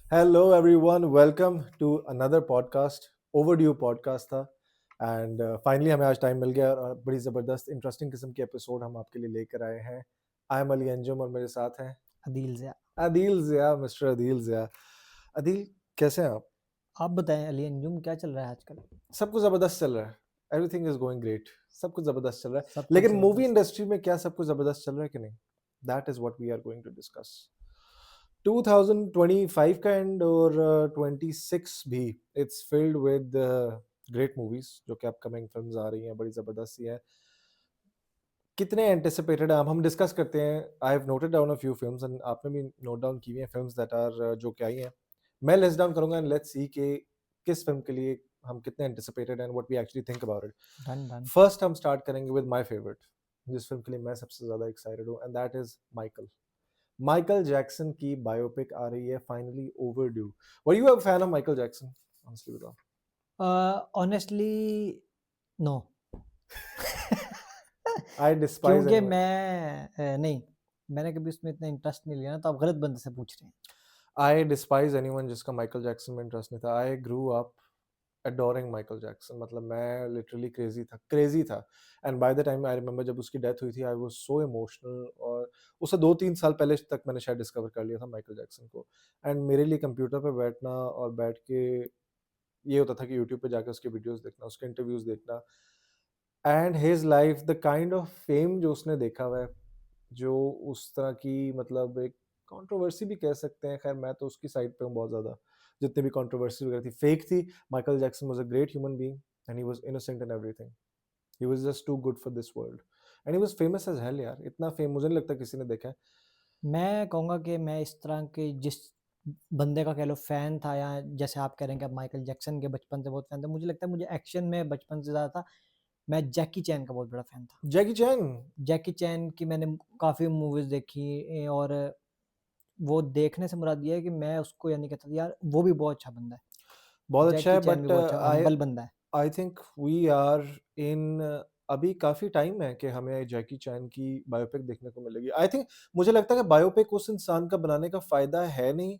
Hello everyone, welcome to another podcast. Overdue podcast था and finally हमें आज time मिल गया और बड़ी ज़बरदस्त इंटरेस्टिंग किस्म के एपिसोड हम आपके लिए लेकर आए हैं। आई एम अली अंजुम और मेरे साथ हैं अदील ज़िया। अदील ज़िया, मिस्टर अदील ज़िया। अदील, कैसे हैं आप? आप बताएं अली अंजुम क्या चल रहा है आजकल? सब कुछ ज़बरदस्त चल रहा है। Everything is going great. सब कुछ ज़बरदस्त चल रहा है। सब कुछ लेकिन मूवी ज़बरदस्त। इंडस्ट्री में क्या सब कुछ ज़बरदस्त चल रहा है कि नहीं? That is what we are going to discuss. 2025 का एंड और 26 भी it's filled with great movies जो कि अपकमिंग फिल्म्स आ रही हैं, बड़ी ज़बरदस्त सी हैं। कितने एंटिसिपेटेड हैं हम डिस्कस करते हैं। I have noted down a few films and आपने भी नोट डाउन की हुई हैं फिल्म्स दैट आर जो कि आई हैं। मैं लिस्ट डाउन करूंगा एंड लेट्स सी कि किस फिल्म के लिए हम कितने anticipated and what we actually think about it. Done done. First हम स्टार्ट करेंगे विद माय फेवरेट, जिस फिल्म के लिए मैं सबसे ज़्यादा एक्साइटेड हूँ, and that is Michael. Michael Jackson की बायोपिक आ रही है, finally overdue. Were you a fan of Michael Jackson? Honestly बताओ। Honestly no. आई डिस्पाइज क्योंकि एनीवन। नहीं, मैंने कभी उसमें इतना इंटरेस्ट नहीं लिया ना, तो आप गलत बंदे से पूछ रहे हैं। आई डिस्पाइज एनीवन जिसका माइकल जैक्सन में इंटरेस्ट नहीं था। I grew up adoring Michael Jackson. मतलब मैं लिटरली क्रेजी था। And by the time I remember जब उसकी डेथ हुई थी, आई वाज सो इमोशनल। और उससे 2-3 साल पहले तक मैंने शायद डिस्कवर कर लिया था माइकल जैक्सन को। एंड मेरे लिए कंप्यूटर पे बैठना और बैठ के ये होता था कि यूट्यूब पे जाके उसके वीडियोस देखना, उसके इंटरव्यूज देखना, and his life, the kind of fame जो उसने देखा हुआ है, जो उस तरह की, मतलब एक कंट्रोवर्सी भी कह सकते हैं। खैर, मैं तो उसकी साइड पे हूँ बहुत ज़्यादा। जितनी भी कंट्रोवर्सी वगैरह थी, फेक थी। Michael Jackson was a great human being and he was innocent in everything. He was just too good for this world and he was famous as hell यार। इतना फेम मुझे नहीं लगता किसी ने देखा है। मैं कहूँगा कि मैं इस तरह के जिस बंदे का कह लो फैन था, या जैसे आप कह रहे हैं कि आप माइकल जैक्सन के बचपन से बहुत फैन थे, मुझे लगता है मुझे एक्शन में बचपन से ज़्यादा था। मैं जैकी चैन का बहुत बड़ा फैन था। जैकी चैन। जैकी चैन की मैंने काफ़ी मूवीज़ देखी, और वो देखने से मुराद ये है कि मैं उसको यानी कहता था यार वो भी बहुत अच्छा बंदा है। बहुत अच्छा जैकी है, चैन भी बट बहुत अच्छा आई हम्बल बंदा है। I think we are in, अभी काफ़ी टाइम है कि हमें जैकी चैन की बायोपिक देखने को मिलेगी। आई थिंक मुझे लगता है कि बायोपिक उस इंसान का बनाने का फ़ायदा है नहीं,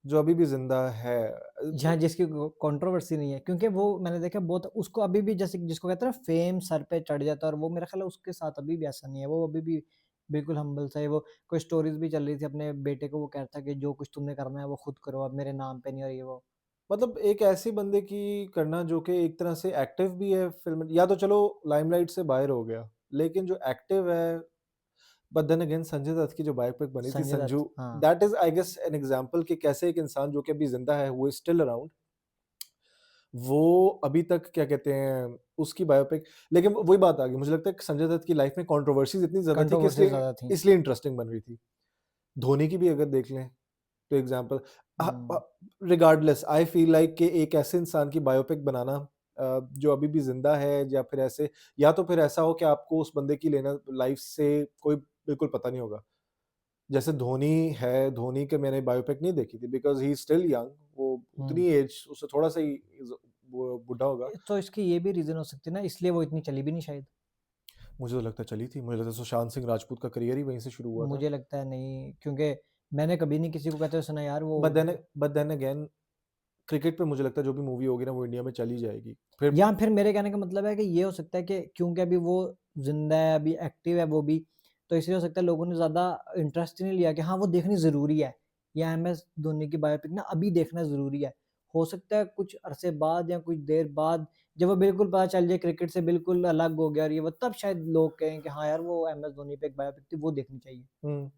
जो अभी भी ज़िंदा है। जहाँ जिसकी कंट्रोवर्सी नहीं है, क्योंकि वो मैंने देखा बहुत उसको अभी भी, जैसे जिसको कहते हैं ना फेम सर पे चढ़ जाता है, और वो मेरा ख्याल है उसके साथ अभी भी ऐसा नहीं है। वो अभी भी बिल्कुल हम्बल सा है। वो कोई स्टोरीज भी चल रही थी अपने बेटे को, वो कह रहा था कि जो कुछ तुमने करना है वो खुद करो, अब मेरे नाम पे नहीं, और ये वो। मतलब एक ऐसे बंदे की करना जो कि एक तरह से एक्टिव भी है फ़िल्म, या तो चलो लाइमलाइट से बाहर हो गया, लेकिन जो एक्टिव है। But then again Sanjay Dutt की जो बायोपिक बनी थी संजय संजू, दत्त, हाँ। That is I guess an example कि कैसे एक इंसान जो कि अभी ज़िंदा है, हू इज़ स्टिल अराउंड, वो अभी तक क्या कहते हैं, उसकी बायोपिक। लेकिन वही बात आ गई, मुझे लगता है कि संजय दत्त की लाइफ़ में कंट्रोवर्सीज़ इतनी ज़्यादा थी कि कंट्रोवर्सी इसलिए ज़्यादा थी। इसलिए इंटरेस्टिंग बन रही थी। धोनी की भी अगर देख लें, तो example, hmm. Regardless I feel like कि एक ऐसे इंसान की बायोपिक बनाना जो अभी भी ज़िंदा है, या फिर ऐसे, या तो फिर ऐसा हो कि आपको उस बंदे की लेना लाइफ़ से कोई बिल्कुल पता नहीं होगा। जैसे धोनी है, धोनी के मैंने बायोपिक नहीं देखी थी because he is still young, वो हुँ। उतनी एज उससे थोड़ा-सा ही वो बूढ़ा होगा। तो इसकी ये भी रीज़न हो सकती है ना, इसलिए वो इतनी चली भी नहीं शायद। मुझे तो लगता है चली थी, मुझे लगता है सुशांत सिंह राजपूत का करियर ही वहीं से शुरू हुआ था। मुझे लगता है नहीं, क्योंकि मैंने कभी नहीं किसी को कहते हुए सुना यार वो। बट देन अगेन क्रिकेट पे मुझे लगता है जो भी मूवी होगी ना, वो इंडिया में चली जाएगी। फिर या फिर मेरे कहने का मतलब है कि ये हो सकता है कि क्योंकि अभी वो ज़िंदा है, अभी एक्टिव है वो भी, तो इसलिए हो सकता है लोगों ने ज़्यादा इंटरेस्ट ही नहीं लिया कि हाँ, वो देखनी ज़रूरी है, या एमएस धोनी की बायोपिक ना अभी देखना ज़रूरी है। हो सकता है कुछ अरसे बाद या कुछ देर बाद, जब वो बिल्कुल पता चल जाए क्रिकेट से बिल्कुल अलग हो गया और ये वो, तब शायद लोग कहें कि हाँ यार, वो एमएस धोनी पे एक बायोपिक थी, वो देखनी चाहिए। हुँ।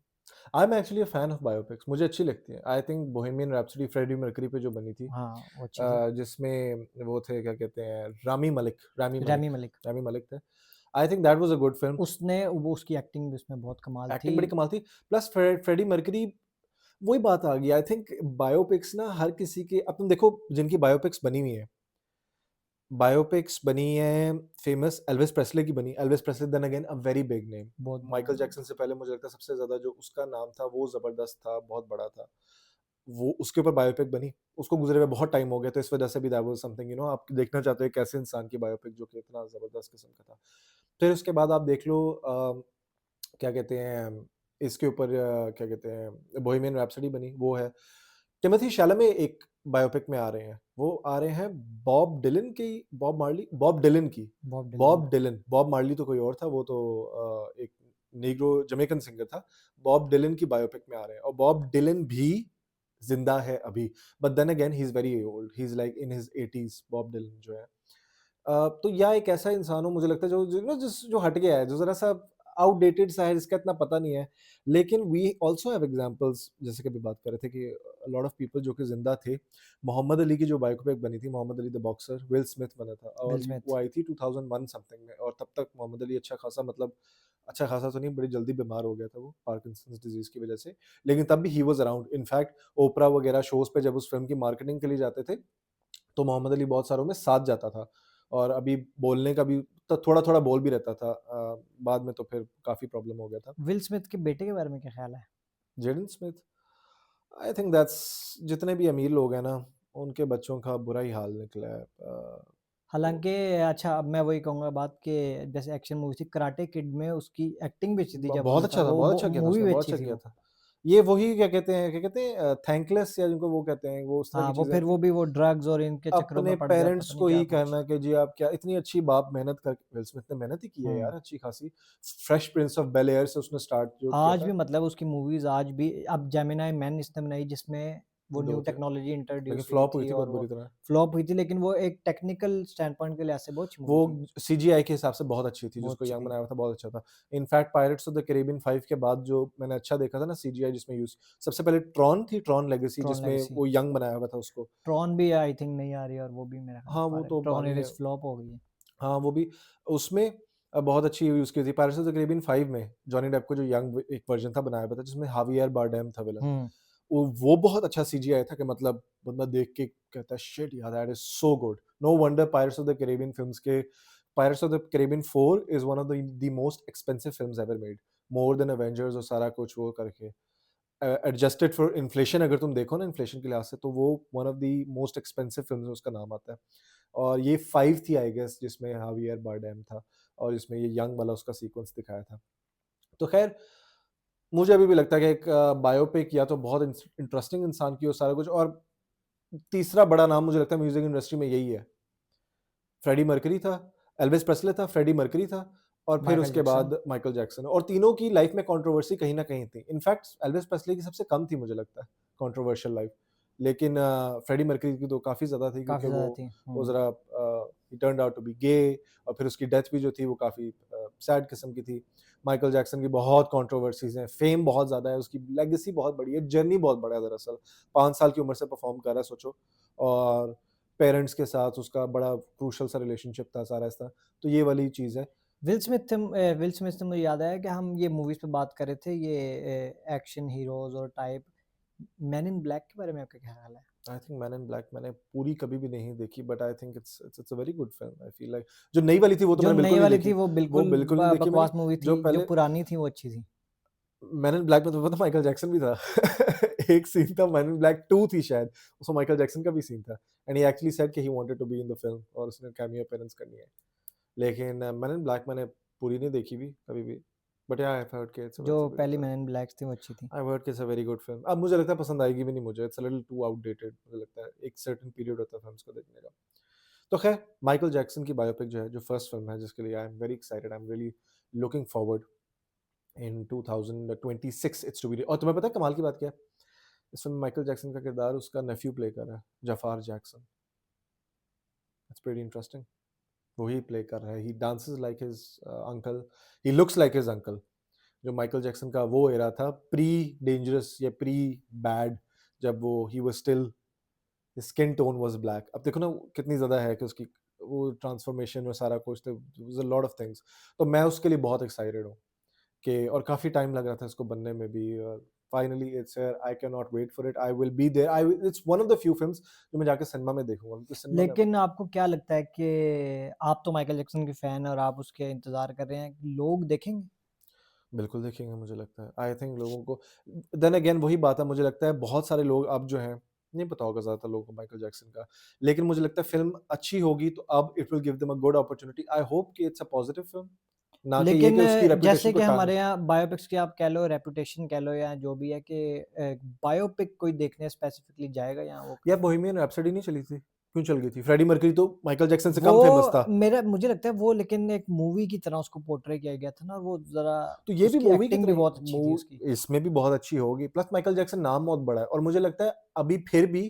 I am actually a fan of biopics, मुझे अच्छी लगती है। I think Bohemian Rhapsody Freddie Mercury पे जो बनी थी, हाँ, वो अच्छी थी। जिसमें वो थे, क्या कहते हैं, रैमी मलिक। रामी मलिक थे। I think that was a good film. उसने वो उसकी एक्टिंग भी उसमें बहुत कमाल थी। एक्टिंग बड़ी कमाल थी। प्लस फ्रेडी मर्क्यूरी, वही बात आ गई। आई थिंक बायोपिक्स ना हर किसी के, अब तुम देखो जिनकी बायोपिक्स बनी हुई हैं, बायोपिक्स बनी हैं, फेमस एल्विस प्रेस्ले की बनी। Elvis Presley then again a very big name. बहुत बड़ा माइकल नाम जैक्सन है। से पहले मुझे लगता है सबसे ज़्यादा जो उसका नाम था वो ज़बरदस्त था, बहुत बड़ा था। वो उसके ऊपर बायोपिक बनी। उसको गुज़रे हुए बहुत टाइम हो गया, तो इस वजह से भी दैट वाज़ समथिंग, आप देखना चाहते हो एक ऐसे इंसान की बायोपिक जो कि इतना ज़बरदस्त किस्म का था। फिर उसके बाद आप देख लो क्या कहते हैं, इसके ऊपर क्या कहते हैं, बोहेमियन रैप्सोडी बनी, वो है। टिमोथी शैलेमे एक बायोपिक में आ रहे हैं। वो आ रहे हैं बॉब डिलन की। Bob Dylan. बॉब मार्ली तो कोई और था, वो तो एक नेग्रो जमैकन सिंगर था। बॉब डिलन की बायोपिक में आ रहे हैं और बॉब डिलन भी ज़िंदा है अभी। But then again he is very old, he is like in his 80s Bob Dylan जो है। तो या एक ऐसा इंसान हो मुझे लगता है जो हट गया है, जो ज़रा-सा आउटडेटेड सा है, जिसका इतना पता नहीं है। लेकिन वी आल्सो हैव एग्ज़ाम्पल्स, जैसे कि अभी बात कर रहे थे कि लॉट ऑफ पीपल जो कि ज़िंदा थे। मोहम्मद अली की जो बायोपिक बनी थी, Muhammad Ali the boxer, Will Smith बना था और विल वो स्मिथ। आई थी 2001 समथिंग में, और तब तक मोहम्मद अली अच्छा खासा, मतलब अच्छा खासा तो नहीं, बड़ी जल्दी बीमार हो गया था वो पार्किंसंस डिज़ीज़ की वज़ह से। लेकिन तब भी ही वाज़ अराउंड। इनफैक्ट ओपरा वगैरह शोज़ पे जब उस फ़िल्म की मार्केटिंग के लिए जाते थे, तो मोहम्मद अली बहुत सारों में साथ जाता था। और अभी बोलने का भी तो थोड़ा-थोड़ा बोल भी रहता था। बाद में तो फिर काफ़ी प्रॉब्लम हो गया था। विल स्मिथ के बेटे के बारे में क्या ख़्याल है? Jaden Smith, I think that's, जितने भी अमीर लोग हैं ना, उनके बच्चों का बुरा ही हाल निकला है। तो हालाँकि अच्छा, अब मैं वही कहूँगा बात कि जैसे एक्शन मूवी थी कराटे किड में उसकी एक्टिंग भी अच्छी थी ब जब बहुत वो था, अच्छा था, वो बहुत वो अच्छा किया था मूवी उसने, भी बहुत अच्छी अच्छा थी किया वो। था। ये वही क्या कहते हैं थैंकलेस, या जिनको वो कहते हैं, वो उस तरह हाँ, की वो चीज़ें फिर थी। वो भी वो ड्रग्स और इनके चक्करों अपने में पड़ जाता, पेरेंट्स पता नहीं को क्या ही कुछ। कहना कि जी आप क्या इतनी अच्छी बाप मेहनत करके, विल स्मिथ ने मेहनत ही की है हुँ। यार अच्छी खासी। फ्रेश प्रिंस ऑफ बेल-एयर से उसने स्टार्ट जो किया आज भी था, मतलब उसकी मूवीज़ आज भी, अब जेमिनी मैन इसने बनाई जिसमें वो 2 न्यू थे, टेक्नोलॉजी लेकिन इंट्रोड्यूस हुई फ्लॉप हुई थी थी और बहुत वो बुरी तरह। फ्लॉप हुई थी, लेकिन वो एक टेक्निकल स्टैंड पॉइंट के लिहाज से बहुत अच्छी वो मूवी थी। सीजीआई के हिसाब से बहुत अच्छी थी, बहुत जिसको अच्छी यंग थी। बनाया हुआ था, बहुत अच्छा था। In fact pirates of the Caribbean 5 के बाद जो मैंने अच्छा देखा था ना सीजीआई जिसमें यूज़, सबसे पहले ट्रॉन थी, ट्रॉन लेगेसी, ट्रॉन जिसमें लेगेसी। वो यंग बनाया हुआ था उसको। ट्रॉन भी आई थिंक नहीं आ रही है और वो भी मेरा ख़्याल हाँ, वो है तो ट्रॉन आनी है। इज़ फ्लॉप हो गई है। हाँ, वो भी उसमें बहुत अच्छी यूज़ की थी। पायरेट्स ऑफ द कैरिबियन 5 में जॉनी डेप को जो यंग एक वर्ज़न था बनाया हुआ था, जिसमें हावियर बारडेम था विलन। हुँ। वो बहुत अच्छा सीजीआई था कि मतलब बंदा देख के कहता है शिट यार that is so good. No wonder Pirates of the Caribbean films के Pirates of the Caribbean 4 is one of the most expensive films ever made. More than Avengers और सारा कुछ वो करके। एडजस्टेड फॉर इन्फ्लेशन अगर तुम देखो ना इन्फ्लेशन के लिहाज से, तो वो one of the most expensive films में उसका नाम आता है। और ये 5 थी आई गेस, जिसमें हावियर बारडेम था और इसमें ये यंग वाला उसका सीक्वेंस दिखाया था। तो ख़ैर, मुझे अभी भी लगता है कि एक बायोपिक या तो बहुत इंटरेस्टिंग इंसान की हो सारा कुछ, और तीसरा बड़ा नाम मुझे लगता है म्यूज़िक इंडस्ट्री में यही है। फ्रेडी मर्करी था, एल्विस प्रेस्ले था, फ्रेडी मर्करी था और फिर माइकल उसके जैक्सन। बाद माइकल जैक्सन, और तीनों की लाइफ़ में कंट्रोवर्सी कहीं न कहीं थी। इनफैक्ट एल्विस प्रेस्ले की सबसे कम थी मुझे लगता है कंट्रोवर्शियल लाइफ़। लेकिन फ्रेडी मर्करी की तो काफ़ी ज़्यादा थी, क्योंकि काफ़ी ज़्यादा थी। वो हुँ। ज़रा he turned out to be gay, और फिर उसकी डेथ भी जो थी वो काफ़ी सैड किस्म की थी। माइकल जैक्सन की बहुत कंट्रोवर्सीज़ हैं, फेम बहुत ज़्यादा है, उसकी लेगेसी बहुत बड़ी है, जर्नी बहुत बड़ा है दरअसल। 5 साल की उम्र से परफ़ॉर्म कर रहा है सोचो, और पेरेंट्स के साथ उसका बड़ा क्रूशियल सा रिलेशनशिप था सारा ऐसा, तो ये वाली चीज़ है। विल स्मिथ से मुझे याद आया कि हम ये मूवीज़ पे बात कर रहे थे, ये एक्शन हीरोज़ और टाइप मैन इन ब्लैक के बारे में आपका क्या ख़्याल है? I think man in black मैंने पूरी कभी भी नहीं देखी, but I think it's a very good film. I feel like जो नई वाली थी वो तो जो मैंने बिल्कुल नई नहीं वाली देखी, थी वो वो बिल्कुल बिल्कुल नहीं देखी मैंने। बकवास मूवी जो थी, जो पहले पुरानी थी वो अच्छी थी। मैन इन ब्लैक में तो पता माइकल जैक्सन भी था। एक सीन था मैन इन ब्लैक 2 थी शायद, उसमें माइकल जैक्सन का भी सीन था, एंड ही एक्चुअली सेड कि he wanted to be in the film और उसने कैमियो अपीयरेंस करनी है। लेकिन मैन इन ब्लैक मैंने पूरी नहीं देखी भी कभी भी, बट या आई हैव हर्ड कि जो इट्स अ वेरी पहली मैन इन ब्लैक्स थी वो अच्छी थी। आई हर्ड कि it's a very good film. अब मुझे लगता है पसंद आएगी भी नहीं मुझे, it's a little too outdated मुझे लगता है, एक सर्टेन पीरियड होता है फ़िल्म्स को देखने का। तो ख़ैर माइकल जैक्सन की बायोपिक जो है, जो फर्स्ट फ़िल्म है जिसके लिए I am very excited, I am really looking forward in 2026 it's to be, और तुम्हें पता है कमाल की बात क्या है? इस फ़िल्म में माइकल जैक्सन का किरदार उसका नेफ्यू प्ले कर रहा है, Jaafar Jackson. It's pretty interesting. वही प्ले कर रहा है, he dances like his uncle, he looks like his uncle. जो माइकल जैक्सन का वो एरा था प्री डेंजरस या प्री बैड, जब वो he was still skin tone was black. अब देखो ना कितनी ज़्यादा है कि उसकी वो ट्रांसफ़ॉर्मेशन और सारा कुछ, तो was a lot of things. तो मैं उसके लिए बहुत एक्साइटेड हूँ कि, और काफ़ी टाइम लग रहा था इसको बनने में भी, और finally it's here, I can not wait for it, I will be there, I will, it's one of the few films जो मैं जाके सिनेमा में देखूँगा, क्योंकि सिनेमा में लेकिन आपको क्या लगता है कि आप तो माइकल जैक्सन के फैन हैं और आप उसके इंतज़ार कर रहे हैं, लोग देखेंगे? बिल्कुल देखेंगे मुझे लगता है। आई थिंक लोगों को, देन अगेन वही बात है, मुझे लगता है बहुत सारे लोग अब जो हैं, नहीं पता होगा ज़्यादातर लोगों को माइकल जैक्सन का, लेकिन मुझे लगता है फ़िल्म अच्छी होगी तो अब it will give them a good opportunity. I hope कि इट्स अ पॉज़िटिव फ़िल्म। ना कि ये लेकिन कि उसकी जैसे रेपुटेशन को कि टार्निश। हमारे यहाँ बायोपिक्स की आप कह लो, रेपुटेशन कह लो या जो भी है कि बायोपिक कोई देखने स्पेसिफिकली जाएगा यहाँ वो यार कभी? बोहेमियन रैप्सोडी नहीं चली थी? क्यों चल गई थी? फ्रेडी मर्क्यूरी तो माइकल जैक्सन से वो कम फेमस था। मेरा मुझे लगता है वो लेकिन एक मूवी की तरह उसको पोर्ट्रे किया गया था ना, वो ज़रा तो ये भी उसकी मूवी की एक्टिंग भी तरह ही बहुत अच्छी थी उसकी। इसमें भी बहुत अच्छी होगी। प्लस माइकल जैक्सन नाम बहुत बड़ा है और मुझे लगता है अभी फिर भी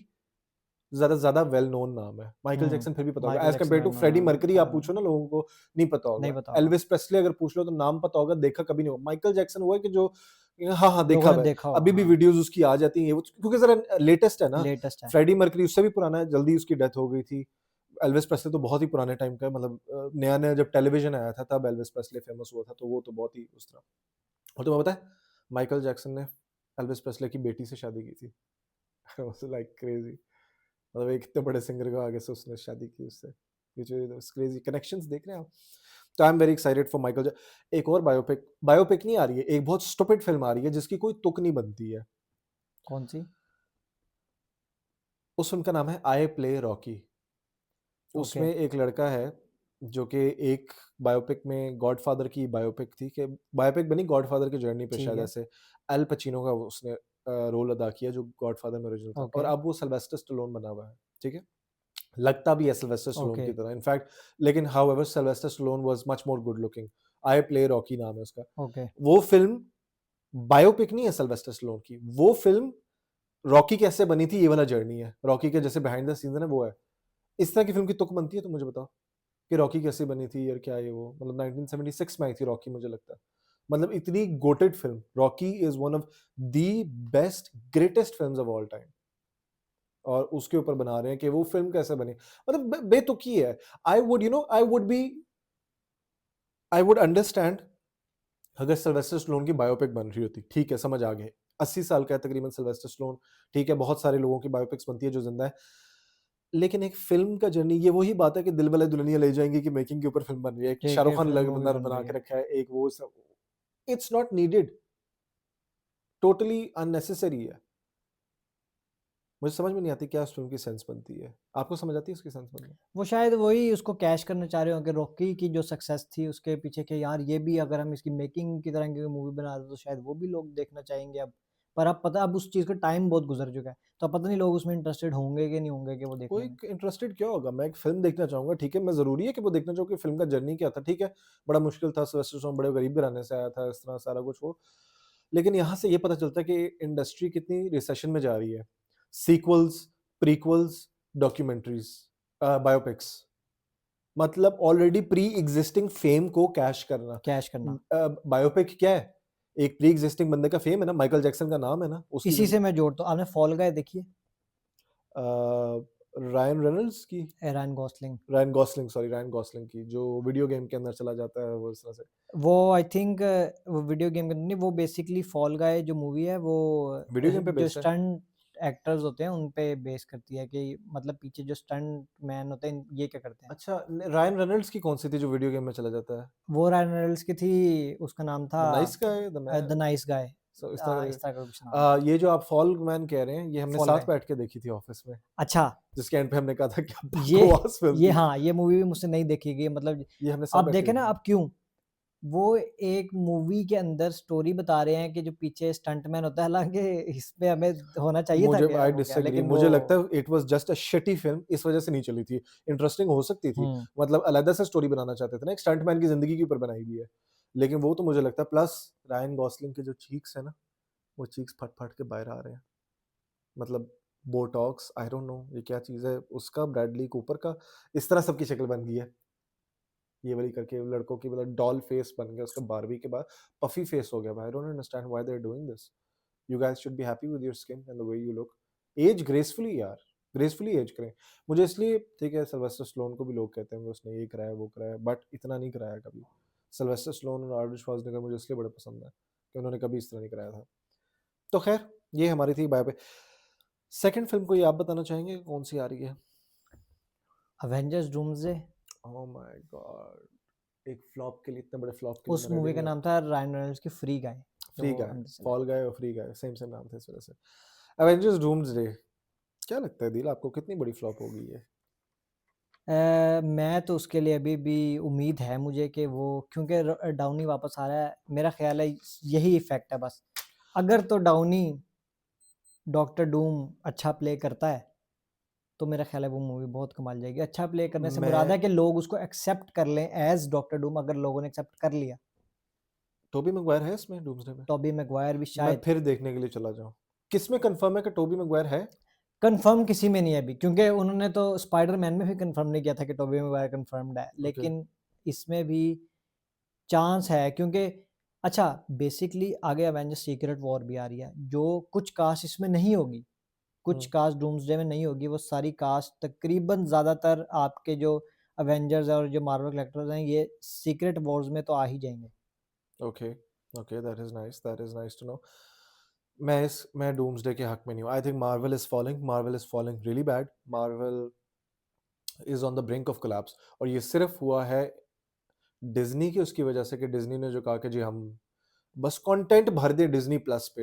ज़्यादा वेल नोन नाम है। माइकल हुँ, जैक्सन फिर भी पता होगा Michael as Jackson compare to well known Freddie नाम है। मर्करी आप हाँ, पूछो ना लोगों को नहीं पता नहीं होगा। पता होगा। एल्विस प्रेस्ले अगर पूछ लो तो नाम पता होगा, देखा कभी नहीं होगा। माइकल जैक्सन वो है कि जो हाँ, हाँ, देखा लोगों ने हुआ है। देखा होगा, अभी भी हाँ, वीडियोज़ उसकी आ जाती हैं ये वो क्योंकि ज़रा लेटेस्ट है ना। लेटेस्ट है। फ्रेडी मर्करी उससे भी पुराना है, जल्दी उसकी डेथ हो गई थी। एल्विस प्रेस्ले तो बहुत ही पुराने टाइम का है मतलब नया-नया जब टेलीविज़न आया था तब एल्विस प्रेस्ले फेमस हुआ था, तो वो तो बहुत ही उस तरह। और तुम्हें पता है माइकल जैक्सन ने एल्विस प्रेस्ले की बेटी से शादी की थी। I was like crazy. मतलब एक इतने बड़े सिंगर को आगे से उसने शादी की उससे, which is crazy कनेक्शंस देख रहे हैं आप। तो आई एम वेरी एक्साइटेड फॉर एक और बायोपिक बायोपिक नहीं आ रही है, एक बहुत स्टूपिड फिल्म आ रही है जिसकी कोई तुक नहीं बनती है। कौन-सी? उस फिल्म का नाम है आई प्ले रॉकी। ओके, उसमें एक लड़का है जो कि एक बायोपिक में गॉडफादर की बायोपिक थी कि बायोपिक बनी गॉडफादर की जर्नी पे ठीक शायद है, ऐसे अल पचिनो का उसने रोल अदा किया जो गॉडफादर में ओरिजिनल था और ओके, अब वो सिल्वेस्टर स्टैलोन बना हुआ है, ठीक है? लगता भी है सिल्वेस्टर स्टैलोन ओके, की तरह इनफैक्ट लेकिन however Sylvester Stallone was much more good looking. I play Rocky नाम है उसका। ओके, वो फ़िल्म बायोपिक नहीं है सिल्वेस्टर स्टैलोन की, वो फ़िल्म रॉकी कैसे बनी थी ये वाला जर्नी है। रॉकी के जैसे बिहाइंड द सीन्स है ना वो है। इस तरह की फ़िल्म की तुक बनती है तो मुझे बताओ? कि रॉकी कैसे बनी थी और क्या ये वो मतलब 1976 में आई थी रॉकी मुझे लगता है। मतलब इतनी GOATed film Rocky is one of the best greatest films of all time और उसके ऊपर बना रहे हैं कि वो फ़िल्म कैसे बनी। मतलब बेतुकी है। आई वुड अंडरस्टैंड अगर सिल्वेस्टर स्टैलोन की बायोपिक बन रही होती, ठीक है समझ आ गए। 80 साल का है तकरीबन सिल्वेस्टर स्टैलोन, ठीक है बहुत सारे लोगों की बायोपिक्स बनती है जो ज़िंदा है। लेकिन एक फ़िल्म का जर्नी ये वही बात है कि दिलवाले दुल्हनिया ले जाएँगे की मेकिंग के ऊपर फ़िल्म बन रही है। एक ठीक शाहरुख है, खान फिल्म लग मूवी बंदा बन बना रही के है। रखा है, एक वो सब it's not needed, totally unnecessary है। मुझे समझ में नहीं आती क्या उस फ़िल्म की सेंस बनती है। आपको समझ आती है उसकी सेंस बनना? वो शायद वही उसको कैश करना चाह रहे होंगे, रॉकी की जो सक्सेस थी उसके पीछे कि यार ये भी अगर हम इसकी मेकिंग की तरह की मूवी बना रहे तो शायद वो भी लोग देखना चाहेंगे अब। पर अब पता अब उस चीज़ का टाइम बहुत गुज़र चुका है, तो अब पता नहीं लोग उसमें इंटरेस्टेड होंगे कि नहीं होंगे कि वो देखने कोई में। इंटरेस्टेड क्या होगा? मैं एक फ़िल्म देखना चाहूँगा, ठीक है? मैं ज़रूरी है कि वो देखना चाहूँ कि फ़िल्म का जर्नी क्या था, ठीक है? बड़ा मुश्किल था, सिल्वेस्टर स्टैलोन बड़े गरीब घराने से आया था, इस तरह सारा कुछ वो। लेकिन यहाँ से ये पता चलता है कि इंडस्ट्री कितनी रिसेशन में जा रही है। सीक्वल्स, प्रीक्वल्स, डॉक्यूमेंटरीज़ बायोपिक्स मतलब ऑलरेडी प्री एक्जिस्टिंग फेम को कैश करना। कैश करना। बायोपिक क्या है? एक प्री एक्जिस्टिंग बंदे का फेम है ना, माइकल जैक्सन का नाम है ना, उसकी इसी ज़िंदगी से मैं जोड़ता हूँ, आपने फॉल गाय देखी है? रायन रेनॉल्ड्स की रायन गॉसलिंग। रायन गॉसलिंग की जो वीडियो गेम के अंदर चला जाता है वो इस तरह से। वो आई थिंक वो वीडियो गेम का नहीं, वो बेसिकली फॉल गाय जो मूवी है वो वीडियो गेम पे जो बेस्ड है? स्टंट एक्टर्स होते हैं उन पे बेस करती है कि मतलब पीछे जो स्टंट मैन होते हैं ये क्या करते हैं। अच्छा रायन रेनॉल्ड्स की कौन-सी थी जो वीडियो गेम में चला जाता है? वो रायन रेनॉल्ड्स की थी, उसका नाम था the nice guy, the the man nice guy. So इस तरह इस तरह का कुछ नाम का था। ये जो आप फॉल मैन कह रहे हैं, ये हमने फॉल साथ गाय। बैठ के देखी थी ऑफिस में, अच्छा, जिसके एंड पे हमने कहा था क्या ये बकवास फ़िल्म ये थी। हाँ, ये मूवी भी मुझसे नहीं देखी गई मतलब ये हमने साथ अब बैठ के देखें ना देखी थी। अब क्यों? वो एक मूवी के अंदर स्टोरी बता रहे हैं कि जो पीछे स्टंटमैन होता है, हालाँकि इसमें हमें होना चाहिए था मुझे क्या आई हो गया, डिसएग्री लेकिन वो मुझे लगता है it was just a shitty film इस वज़ह से नहीं चली थी। इंटरेस्टिंग हो सकती थी, हुँ, मतलब अलग से स्टोरी बनाना चाहते थे ना, एक स्टंटमैन की ज़िंदगी के ऊपर बनाई हुई है। लेकिन वो तो मुझे लगता है प्लस रायन गॉसलिंग के जो चीक्स है ना, वो चीक्स फट-फट के बाहर आ रहे हैं। मतलब बोटॉक्स आई डोंट नो ये क्या चीज़ है, उसका ब्रैडली कूपर का इस तरह सबकी शक्ल बन गई है। ये वाली करके लड़कों की मतलब डॉल फेस बन गया उसका बारहवीं के बाद पफी फेस हो गया। I don't understand why they are doing this. You guys should be happy with your skin and the way you look. Age gracefully यार, ग्रेसफुली एज करें। मुझे इसलिए ठीक है सिल्वेस्टर स्टैलोन को भी लोग कहते हैं कि उसने ये कराया वो कराया बट इतना नहीं कराया कभी। सिल्वेस्टर स्टैलोन और आर्नल्ड श्वार्ज़नेगर मुझे इसलिए बड़े पसंद है कि उन्होंने कभी इस तरह नहीं कराया था। तो खैर ये हमारी थी बाय बाय। सेकंड फिल्म कोई आप बताना चाहेंगे कौन सी आ रही है? Avengers doomsday oh my God! एक फ्लॉप के लिए इतने बड़े फ्लॉप के लिए उस मैं रेडी मूवी नहीं का हुआ। नाम था रायन रेनॉल्ड्स की फ्री गाय, जो फ्री वो गाय, अंदर से लाया फॉल था। गाय और फ्री गाय सेम सेम नाम थे इस वजह से। एवेंजर्स डूम्सडे क्या लगता है दिल आपको कितनी बड़ी फ्लॉप होगी ये? मैं तो उसके लिए अभी भी उम्मीद है मुझे कि वो, क्योंकि डाउनी वापस आ रहा है, मेरा ख्याल है यही इफ़ेक्ट है बस। अगर तो डाउनी डॉक्टर डूम अच्छा प्ले करता है, तो मेरा ख्याल है वो मूवी बहुत कमाल जाएगी। अच्छा प्ले करने से मुराद मैं है कि लोग उसको एक्सेप्ट कर लें एज़ डॉक्टर डूम, अगर लोगों ने एक्सेप्ट कर लिया। टोबी मैguire है इसमें डूम्सडे में? टोबी मैguire भी मैं शायद। फिर देखने के लिए चला जाऊँ। किसमें कन्फर्म है कि टोबी मैguire है? कन्फर्म किसी में नहीं है अभी, क्योंकि उन्होंने तो स्पाइडरमैन में भी कन्फर्म नहीं किया था कि टोबी मैguire कन्फर्म्ड है। ओके, लेकिन इसमें भी चांस है, क्योंकि अच्छा, बेसिकली आगे अवेंजर्स सीक्रेट वॉर भी आ रही है, जो कुछ कास्ट इसमें नहीं होगी, कुछ हुँ, कास्ट डूम्सडे में नहीं होगी, वो सारी कास्ट तकरीबन ज़्यादातर आपके जो अवेंजर्स और जो मार्वल कैरेक्टर्स हैं, ये सीक्रेट वॉर्स में तो आ ही जाएँगे। Okay, okay, that is nice to know. मैं डूम्सडे के हक में नहीं हूँ। I think Marvel is falling really bad. Marvel is on the brink of collapse और ये सिर्फ़ हुआ है डिज़्नी की उसकी वजह से कि डिज़्नी ने जो कहा कि जी हम बस कंटेंट भर दें डिज़्नी प्लस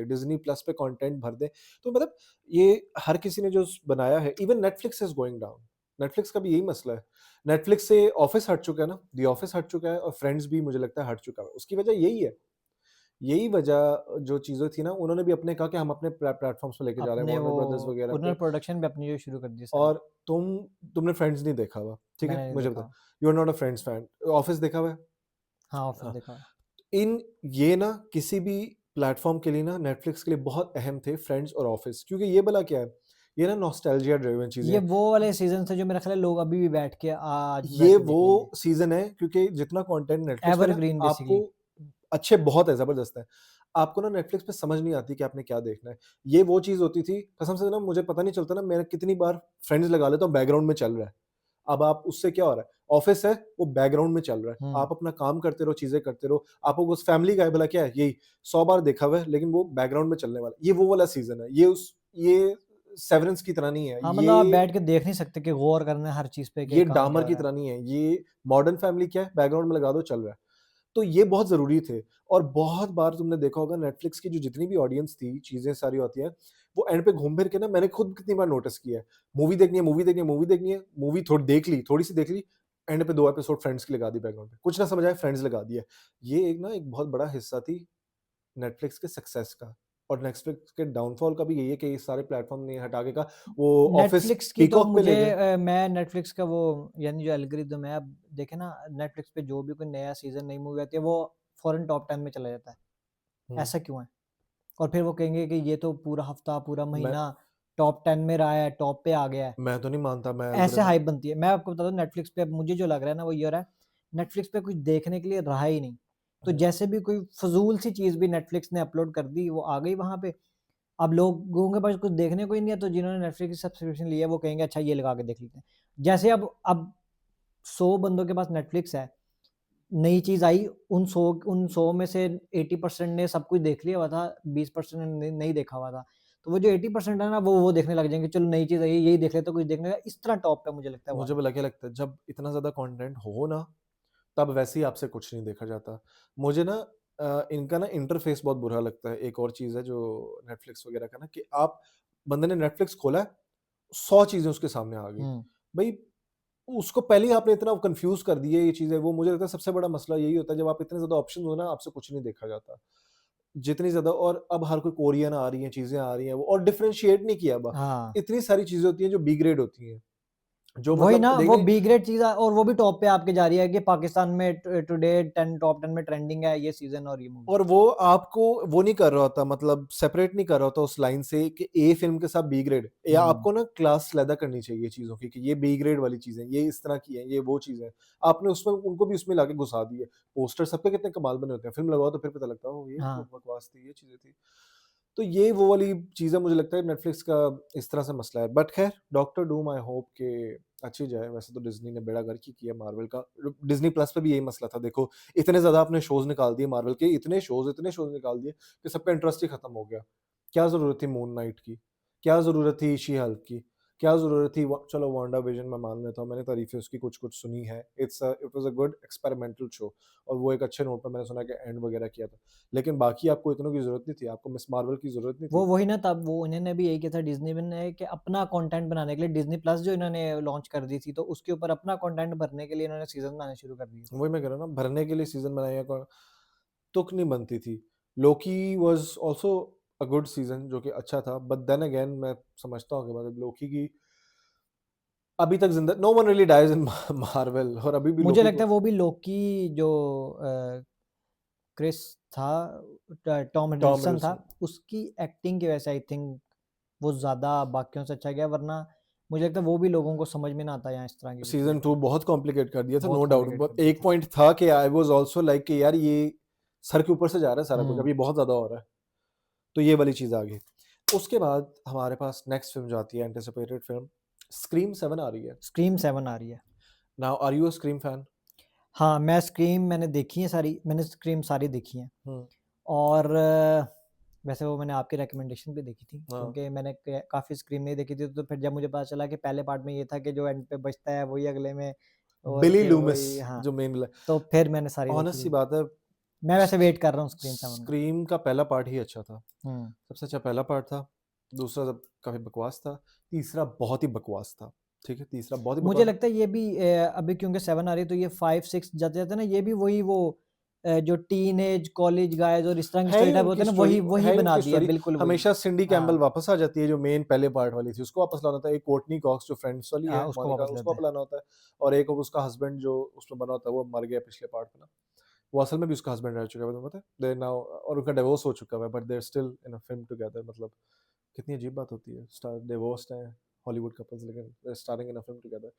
पे कंटेंट भर दें। तो मतलब ये हर किसी ने जो बनाया है even Netflix is going down. Netflix का भी यही मसला है। नेटफ्लिक्स से ऑफिस हट चुका है ना, द ऑफिस हट चुका है और फ्रेंड्स भी मुझे लगता है हट चुका है। उसकी वजह यही है। यही वजह जो चीज़ें थी ना उन्होंने भी अपने कहा कि हम अपने प्लेटफ़ॉर्म्स पे लेके जा रहे हैं अपने वार्नर वो ब्रदर्स वगैरह पुनः पे प्रोडक्शन भी अपनी जो शुरू कर दी सारी। और तुमने फ्रेंड्स नहीं देखा हुआ, ठीक है? मैंने नहीं मुझे बता, देखा। You are not a Friends fan. Office देखा हुआ है? हाँ, ऑफिस हाँ। देखा है। इन ये ना किसी भी प्लेटफ़ॉर्म के लिए ना नेटफ्लिक्स के लिए बहुत अहम थे फ्रेंड्स और ऑफिस क्योंकि ये भला क्या है? ये ना नॉस्टैल्जिया ड्रिवन चीज़ें ये हैं। वो वाले सीज़न थे जो मेरा ख्याल है लोग अभी भी बैठ के आज भी बैठ ये के वो देख लेंगे। सीज़न है क्योंकि जितना कंटेंट नेटफ्लिक्स पे ना एवरग्रीन आपको बेसिकली। अच्छे बहुत है, ज़बरदस्त है। आपको ना नेटफ्लिक्स पे समझ नहीं आती कि आपने क्या देखना है। ये वो चीज़ होती थी कसम से ना मुझे पता नहीं चलता ना मैं कितनी बार फ्रेंड्स लगा लेता हूँ बैकग्राउंड में चल रहा है। अब आप उससे क्या हो रहा है? ऑफ़िस है, वो बैकग्राउंड में चल रहा है। हुँ। आप अपना काम करते रहो, चीज़ें करते रहो। आपको उस फैमिली गाय भला क्या है? यही 100 बार देखा हुआ है, लेकिन वो बैकग्राउंड में चलने वाला है। ये वो वाला सीज़न है। ये सेवरेंस की तरह नहीं है। हाँ, मतलब आप बैठ के देख नहीं सकते कि गौर करना है हर चीज़ पे कि ये कहाँ क्या डामर हो की रहा है। तरह नहीं है। ये मॉडर्न फैमिली क्या है? बैकग्राउंड में लगा दो, चल रहा है। तो ये बहुत ज़रूरी थे और बहुत बार तुमने देखा होगा नेटफ्लिक्स की जो जितनी भी ऑडियंस थी, चीज़ें सारी होती हैं, वो एंड पे घूम फिर के ना मैंने खुद कितनी बार नोटिस किया है। मूवी देखनी है मूवी देखनी है मूवी देखनी है, मूवी थोड़ी देख ली, थोड़ी-सी देख ली, एंड पे 2 एपिसोड फ्रेंड्स की लगा दी बैकग्राउंड पे। कुछ ना समझ आए फ्रेंड्स लगा दिया। ये एक ना एक बहुत बड़ा हिस्सा थी नेटफ्लिक्स के सक्सेस का और नेटफ्लिक्स के डाउनफॉल का भी यही है कि ये सारे प्लेटफ़ॉर्म ने हटा के कहा वो ऑफ़िस नेटफ्लिक्स की तो पीकॉक पे मुझे ले गए। मैं नेटफ्लिक्स का वो, यानी जो एल्गोरिदम है, अब देखें ना, नेटफ्लिक्स पे जो भी कोई नया सीज़न, नई मूवी आती है, वो फ़ौरन टॉप 10 में चला जाता है। हुँ, ऐसा क्यों है? और फिर वो कहेंगे कि ये तो पूरा हफ़्ता, पूरा मैं महीना टॉप 10 में रहा है, टॉप पे आ गया है। मैं तो नहीं मानता मैं ऐसे एल्गोरिदम हाइप बनती है। मैं आपको बता दूँ, नेटफ्लिक्स पे अब मुझे जो लग रहा है ना, वो ये हो रहा है, नेटफ्लिक्स पे कुछ देखने के लिए रहा ही नहीं। तो हुँ, जैसे भी कोई फ़ुज़ूल सी चीज़ भी नेटफ्लिक्स ने अपलोड कर दी, वो आ गई वहाँ पे। अब लोगों के पास कुछ देखने को ही नहीं है, तो जिन्होंने नेटफ्लिक्स की सब्सक्रिप्शन ली है, वो कहेंगे अच्छा ये लगा के देख लेते हैं। जैसे अब 100 बंदों के पास नेटफ्लिक्स है, नई चीज़ आई, उन 100 में से 80% ने सब कुछ देख लिया हुआ था, 20% ने नहीं देखा हुआ था। तो वो जो 80% है ना, वो देखने लग जाएँगे, चलो नई चीज़ आई है, यही देख लेते हैं, कुछ देखने का, इस तरह टॉप पे मुझे लगता है वो मुझे आएगा। भला क्या लगता है जब इतना ज़्यादा कंटेंट हो ना तब वैसे ही आपसे कुछ नहीं देखा जाता। मुझे ना इनका ना इंटरफ़ेस बहुत बुरा लगता है। एक और चीज़ है जो नेटफ्लिक्स वग़ैरह का ना कि आप बंदे ने नेटफ्लिक्स खोला है, 100 चीज़ें उसके सामने आ गई। हुँ। भई उसको पहले ही आपने इतना कन्फ्यूज़ कर दिया ये चीज़ें, वो मुझे लगता है सबसे बड़ा मसला यही होता है जब आप इतने ज़्यादा ऑप्शंस हो ना आपसे कुछ नहीं देखा जाता। जितनी ज़्यादा और अब हर कोई कोरियन आ रही हैं, चीज़ें आ रही हैं वो और डिफरेंशिएट नहीं किया हुआ। हाँ। इतनी सारी चीज़ें होती हैं जो बी ग्रेड होती हैं, जो वही ना, मतलब वो देखने बी ग्रेड चीज़ है, और वो भी टॉप पे आपके जा रही है कि पाकिस्तान में टुडे 10 टॉप 10 में ट्रेंडिंग है ये सीज़न और ये मूवी। और वो आपको वो नहीं कर रहा होता मतलब सेपरेट नहीं कर रहा होता उस लाइन से कि ए फ़िल्म के साथ बी ग्रेड या हुँ। आपको ना क्लास अलग करनी चाहिए चीज़ों की कि ये बी ग्रेड वाली चीज़ है, ये इस तरह की है, ये वो चीज़ है। आपने उसमें उनको भी उसमें लाके घुसा दिए। पोस्टर सबके कितने कमाल बने होते हैं, फ़िल्म लगाओ तो फिर पता लगता है ओह! ये तो हाँ। बकवास थी, ये चीज़ें थी। तो ये वो वाली चीज़ें मुझे लगता है नेटफ्लिक्स का इस तरह से मसला है। बट ख़ैर डॉक्टर डूम आई होप कि अच्छी जाए। वैसे तो डिज़नी ने बेड़ा गर्क ही किया मार्वल का। डिज़नी प्लस पे भी यही मसला था देखो इतने ज़्यादा आपने शोज़ निकाल दिए मार्वल के, इतने शोज़ निकाल दिए कि सबका इंटरेस्ट ही खत्म हो गया। क्या ज़रूरत थी मून नाइट की? क्या ज़रूरत थी शी हल्क की? क्या ज़रूरत थी? व चलो वांडा विजन मैं मान लेता हूँ, मैंने तारीफ़ें उसकी कुछ-कुछ सुनी है। It was a good experimental show और वो एक अच्छे नोट पे मैंने सुना कि एंड वगैरह किया था। लेकिन बाकी आपको इतनों की ज़रूरत नहीं थी, आपको मिस मार्वल की ज़रूरत नहीं वो थी। वही ना, तब वो इन्होंने भी यही किया था डिज़्नी ने कि अपना कंटेंट बनाने के लिए डिज़नी प्लस जो इन्होंने लॉन्च कर दी थी, तो उसके ऊपर अपना कंटेंट भरने के लिए इन्होंने सीज़न बनाने शुरू कर दिए थे। वही मैं कह रहा हूँ ना, भरने के लिए सीज़न बनाया कौन तुक नहीं बनती थी। Loki was also a good season जो कि अच्छा था, बट देन अगेन मैं समझता हूँ कि मतलब लोकी की अभी तक ज़िंदा नो वन रियली डाइज़ इन मार्वल और अभी भी मुझे लोकी लगता को है वो भी लोकी जो अ, क्रिस था, टॉम टॉम हिडलसन था, हिडलसन उसकी एक्टिंग की वजह से आई थिंक वो ज़्यादा बाकियों से अच्छा गया, वरना मुझे लगता है वो भी लोगों को समझ में ना आता यहाँ इस तरह की कोई सीज़न चीज़ें 2 होती। बहुत कॉम्प्लिकेट कर दिया था, बहुत नो डाउट। कॉम्प्लिकेट कर बट दिया एक था। पॉइंट था कि आई वाज़ ऑल्सो लाइक कि यार ये सर के ऊपर से जा रहा है सारा कुछ, अब हुँ, ये बहुत ज़्यादा हो रहा है। तो ये वाली चीज़ आ गई। उसके बाद हमारे पास नेक्स्ट फ़िल्म जो आती है एंटिसिपेटेड फ़िल्म, स्क्रीम 7 आ रही है। स्क्रीम 7 आ रही है। Now are you a Scream fan? हाँ, मैं स्क्रीम मैंने देखी है सारी, मैंने स्क्रीम सारी देखी हैं। हुँ, और वैसे वो मैंने आपकी रिकमेंडेशन पे देखी थी, हाँ। क्योंकि मैंने क काफ़ी स्क्रीम नहीं देखी थी, तो फिर जब मुझे पता चला कि पहले पार्ट में ये था कि जो एंड पे बचता है वही अगले में, और बिली फिर लूमिस वही, हाँ, जो मेन विले तो फिर मैंने सारी देखी ऑनेस्ट सी थी। बात है, मैं वैसे स वेट कर रहा हूँ स्क्रीम 7 का। स्क्रीम का पहला पार्ट ही अच्छा था। हुँ। सबसे अच्छा पहला पार्ट था, दूसरा सब काफ़ी बकवास था, तीसरा बहुत ही बकवास था। ठीक है? तीसरा बहुत ही मुझे बकवास लगता है ये भी अभी क्योंकि 7 आ रही है, तो ये 5-6 जाते-जाते ना ये भी वही वो जो टीनेज कॉलेज गाइज़ और इस तरह की है स्टोरी ही टाइप होता उनकी है ना, स्टोरी वही वही है ही बना उनकी दिया, स्टोरी। बिल्कुल वही। हमेशा सिंडी कैम्बेल हाँ, वापस आ जाती है जो मेन पहले पार्ट वाली थी, उसको वापस लाना होता है। एक कोर्टनी कॉक्स जो फ्रेंड्स वाली है, उसको मोनिका वापस उसको लेते वापस हैं। लाना होता है और एक अब उसका हस्बैंड जो उसमें बना होता है वो मर गया पिछले पार्ट में ना। वो असल में भी उसका हस्बैंड रह चुका है तुम्हें पता है? दे नाउ और उनका डिवोर्स हो चुका है but they are still in a film together मतलब कितनी अजीब बात होती है। स्टार डिवोर्स्ड हैं हॉलीवुड कपल्स लेकिन they are starring in a film together.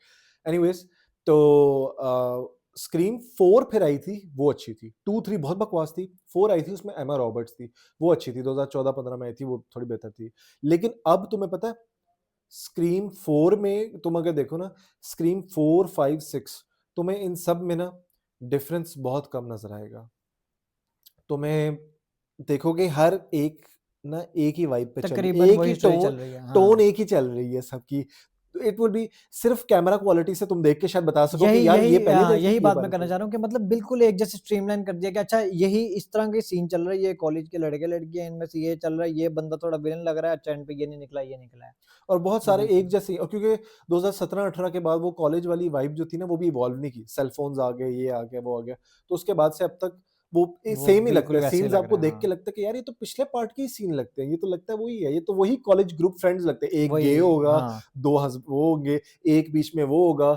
Anyways तो स्क्रीम 4 फिर आई थी, वो अच्छी थी। 2-3 बहुत बकवास थी, 4 आई थी उसमें एमा रॉबर्ट्स थी, वो अच्छी थी 2014-15 में आई थी, वो थोड़ी बेहतर थी। लेकिन अब तुम्हें पता है स्क्रीम 4 में तुम अगर देखो ना स्क्रीम 4, 5, 6 तुम्हें इन सब में ना डिफरेंस बहुत कम नज़र आएगा। तुम्हें देखोगे हर एक ना एक ही वाइब पे चल तकरीबन एक ही वही स्टोरी टोन चल रही है, टोन हाँ। एक ही चल रही है सबकी। इट वुड बी सिर्फ कैमरा क्वालिटी से तुम देख के शायद बता सको यही कि यार ये यही पहली हाँ, वाली यही थी, ये बात मैं वाली करना थी। चाह रहा हूँ कि मतलब बिल्कुल एक जैसे स्ट्रीमलाइन कर दिया कि अच्छा यही इस तरह की सीन चल रहा है, ये कॉलेज के लड़के-लड़कियाँ, इनमें से ये चल रहा है, ये बंदा थोड़ा विलेन लग रहा है, अच्छा एंड पे ये नहीं निकला, ये निकला है। और बहुत वो सारे एक बिल्कुल जैसे और क्योंकि 2017-18 के बाद वो कॉलेज वाली वाइब जो थी ना वो भी इवॉल्व नहीं की। सेल फोन्स आ गए, ये आ गया, वो आ गया। तो उसके बाद से अब तक वो वो सेम ही लगता बिल्कुल है। वैसे ही सीन्स लग आपको रहा है, देख के हाँ। लगता है कि यार ये तो पिछले पार्ट के ही सीन लगते हैं। ये तो लगता है वही है। ये तो वही कॉलेज ग्रुप फ्रेंड्स लगते हैं। एक गे वही, होगा, हाँ। 2 वो होंगे, एक बीच में वो होगा,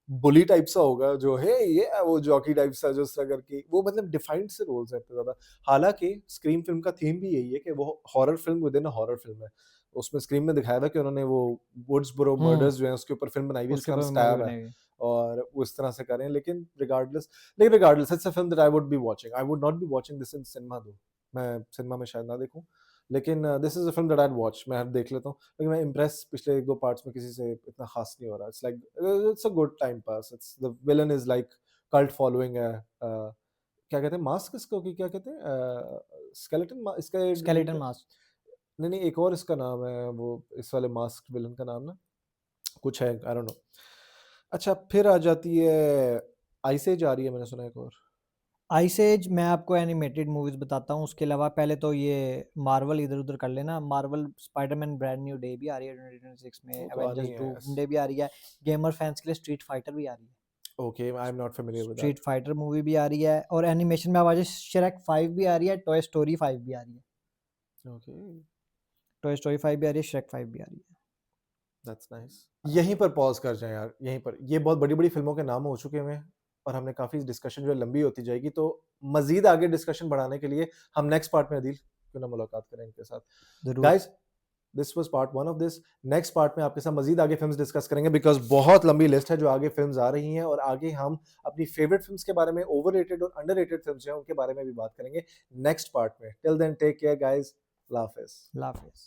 बुली टाइप सा होगा जो है ये वो जॉकी टाइप सा जो इस तरह करके वो मतलब डिफाइंड से रोल्स हैं इतने ज़्यादा। हालाँकि स्क्रीम फ़िल्म का थीम भी यही है कि वो horror film within a horror film है। उसमें स्क्रीम में दिखाया हुआ है कि उन्होंने वो वुड्सबरो हुँ, मर्डर्स जो हैं उसके ऊपर फ़िल्म बनाई हुई है उसके जिसका नाम ऊपर मूवी स्टैब है बनाई हुई है। और वो इस तरह से कर रहे हैं लेकिन regardless it's a film that I would be watching. I would not be watching this in cinema though. मैं सिनेमा में शायद ना देखूँ। लेकिन this is a film that I'd watch मैं देख लेता हूँ। लेकिन मैं इम्प्रेस पिछले 1-2 पार्ट्स में किसी से इतना ख़ास नहीं हो रहा। It's like it's a good time pass. It's the villain is like cult following है क्या कहते हैं मास्क इसको कि क्या कहते हैं स्केलेटन इसका स्केलेटन मास्क। नहीं, नहीं एक और इसका नाम है वो इस वाले मास्क्ड विलेन का नाम ना कुछ है आई डोंट नो। अच्छा फिर आ जाती है आइस एज आ रही है मैंने सुना है एक और। आइस एज मैं आपको एनिमेटेड मूवीज़ बताता हूँ, उसके अलावा पहले तो ये मार्वल इधर-उधर कर लेना। Marvel Spiderman brand new day भी आ रही है 2026 में, वो तो आनी एवेंजर्स है यस। डूम्सडे भी आ रही है, गेमर फैन्स के लिए स्ट्रीट फाइटर भी आ रही है। Okay I am not familiar with street that. Fighter movie भी आ रही है, और एनिमेशन में आवाज़ श्रेक 5 भी आ रही है, टॉय स्टोरी 5 भी आ रही है। ओके टॉय स्टोरी 5 भी आ रही है, श्रेक 5 भी आ रही है। That's nice. यहीं पर पॉज़ कर जाएँ यार, यहीं पर। ये बहुत बड़ी-बड़ी फ़िल्मों के नाम हो चुके हुए हैं और हमने काफ़ी डिस्कशन जो है लंबी होती जाएगी, तो मज़ीद आगे डिस्कशन बढ़ाने के लिए हम नेक्स्ट पार्ट में अदील क्यों ना मुलाकात करें इनके साथ। ज़रूर। Guys this was part 1 of this. Next part में आपके साथ मज़ीद आगे फ़िल्म्स डिस्कस करेंगे बिकॉज़ बहुत लंबी लिस्ट है जो आगे फ़िल्म्स आ रही हैं और आगे हम अपनी फ़ेवरेट फ़िल्म्स के बारे में, ओवररेटेड और अंडररेटेड फ़िल्म्स जो हैं, उनके बारे में भी बात करेंगे नेक्स्ट पार्ट में। Till then take care guys. अल्लाह हाफ़िज़। अल्लाह हाफ़िज़।